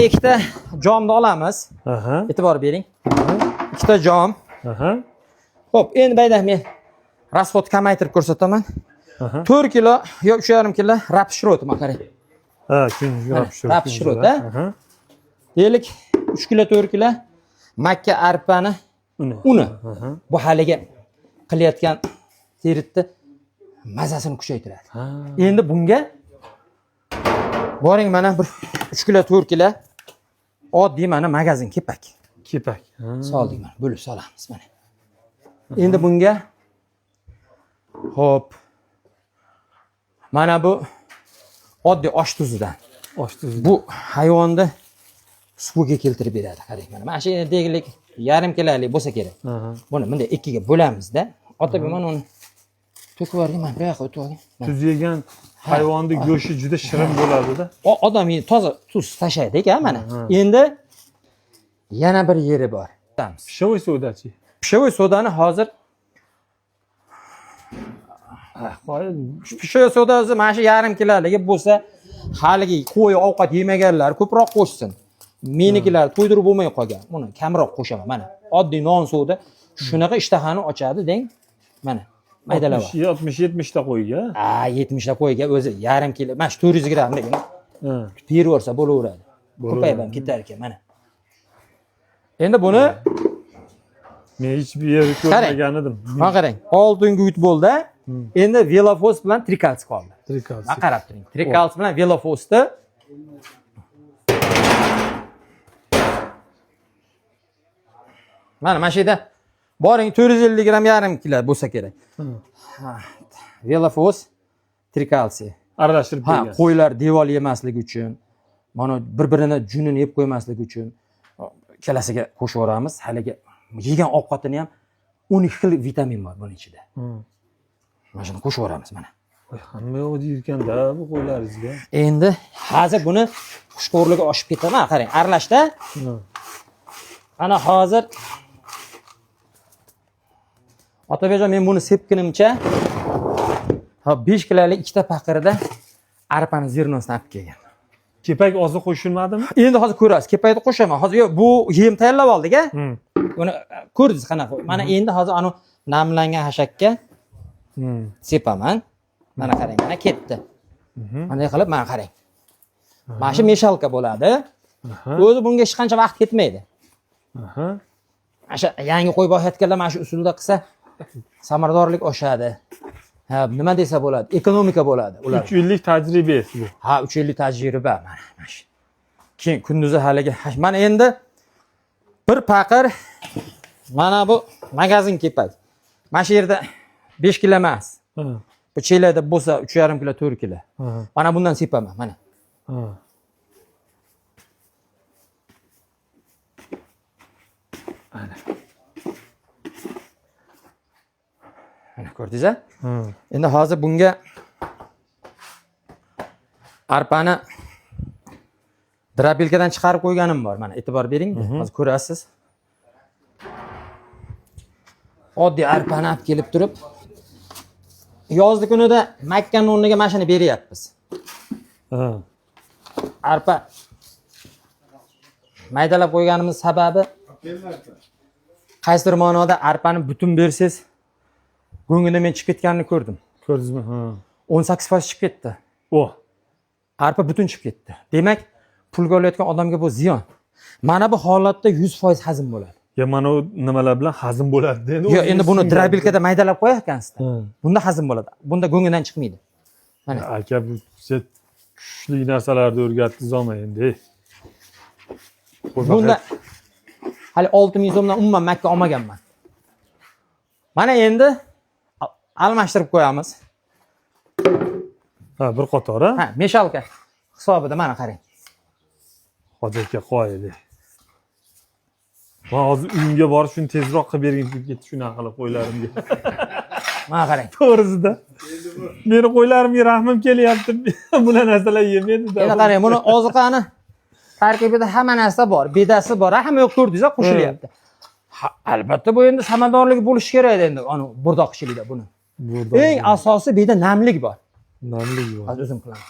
Ikkita jomni olamiz. E'tibor bering. Ikkita jom. Xo'p, endi bayda men rasxod kamaytirib ko'rsataman. 4 kilo yo 3,5 kilo rapshirot qarang. Ha, kun rapshirot, ha? Deylik 3 kilo 4 kilo makka arpani uni. Bu haliga qilayotgan teritni mazasini kuchaytiradi. Endi bunga boring mana bir 3 kilo 4 kilo oddiy mana magazin kepak. Soldik mana, bo'lib solamiz mana. Endi bunga hop mana bu oddiy osh tuzidan. Bu hayvonni suvga keltirib beradi, qarang mana. Mana shu deglik 1,5 kilolik bo'lsa kerak. Buni bunday ikkiga bo'lamiz-da. Otaga mana uni to'kib yuborgan, mana bu yoqqa o'tib olgan. Tuz yegan hayvonning go'shti juda shirin bo'ladi-da. Odam toza tuz tashlaydi-ku mana. Endi yana bir yeri bor. Pishovoy sodachi. Pishovoy sodani hozir pishovoy sodasi mana shu 1,5 kiloligi bo'lsa, haligi qo'y ovqat yemaganlar ko'proq qo'shsin. Menikilar to'ydirib bo'lmay qolgan. Buni kamroq qo'shaman mana. Oddiy non soda shunaqa ishtahani ochadi, deng. Mana maydalab. 60-70 ta qo'yga. 70 ta qo'yga o'zi 1,5 kilo. Mana shu 400 grammligini. Teraversa bo'laveradi. Ko'payib ham ketar ekan mana. Endi buni men hech bir yerda ko'rmagan edim. Mana qarang, oldingi yut bo'ldi. Endi Velofos bilan Trikals qoldi. Mana qarab turing. Trikals bilan Velofosni mana shu yerda boring 450 gram 1,5 kilo bo'lsa kerak. Velofos Trikalsi aralashtirib qo'ygan. Qo'ylar devor yemasligi uchun, mana bir-birini junini yeb qo'ymasligi uchun kelasiga qo'shib yuboramiz. Haligi yegan ovqatini ham 12 xil vitamin bor buning ichida. Mana shuni qo'shib yuboramiz mana. Hamma yo'q deyotganda bu qo'ylaringizga. Endi hozir buni xushxo'rligi oshib ketadi. Mana qarang, aralashda. Ana hozir Otabejon, men buni sepkinimcha 5 kilolik ikkita paqirda arpani zernosini olib kelgan. Kepak ozi qo'shilmadimi? Endi hozir ko'rasiz, kepakni qo'shaman. Hozir yo'q, bu yem tayyorlab oldik-a? Buni ko'rdingiz qanaqa. Mana endi hozir anu namlangan hashakka sepaman. Mana qarang, mana ketdi. Bunday qilib mana qarang. Mana shu meshalka bo'ladi. O'zi bunga hech qancha vaqt ketmaydi. Asha yangi qo'y boqayotganlar mana shu usulda qilsa samaradorlik oshadi. Nima desa bo'ladi? Ekonomika bo'ladi ular. 3 yillik tajriba bu. 3 yillik tajriba mana shu. Keyin kunduzi haligi. Mana endi bir paqir mana bu magazin kepak. Mana shu yerda 5 kilo emas. Bu chelada bo'lsa 3,5 kilo, 4 kilo. Mana bundan sepaman mana. Mana ko'rdingiz-a? Endi hozir bunga arpani drabilkadan chiqarib qo'yganim bor. Mana e'tibor bering, hozir ko'rasiz. Oddiy arpani olib kelib turib, yozgi kunida makka noniga mana shuni beryapmiz. Arpa maydalab qo'yganimiz sababi qaysidir ma'noda arpani butun bersiz, go'ngida men chiqib ketganini ko'rdim. Ko'rdingizmi? 18% chiqib ketdi. Arpa butun chiqib ketdi. Demak, pulga olayotgan odamga bu ziyon. Mana bu holatda 100% hazm bo'ladi. Ya mana u nimalar bilan hazm bo'ladi endi. Yo'q, endi buni drabilkada maydalab qo'yayotgansiz. Bunda hazm bo'ladi. Bunda go'ngidan chiqmaydi. Mana aka, bu kuchli narsalarni o'rgatdingiz ama endi. Bunda hali 6,000 so'mdan umuman makka olmaganman. Mana endi almashtirib qo'yamiz. Bir qator, ha? Meshalka hisobida mana qarang. Hozir aka qo'ydi. Men hozir uyimga borib shuni tezroq qilib bergim kelib ketdi, shunaqa qilib qo'ylarimga. Mana qarang. To'g'risida. Meni qo'ylarimga rahmim kelyapti. Bular narsalar yemaydi-da. Endi qarang, buni oziqani tarkibida hamma narsa bor, bedasi bor, hamma yo'q ko'rdingiz-a, qo'shilyapti. Albatta bu endi samaradorlik bo'lishi kerak endi, ana burdoqchilikda buni. Eng asosiy beda namlik bor. Namlik bor. Hozir o'zim qilaman.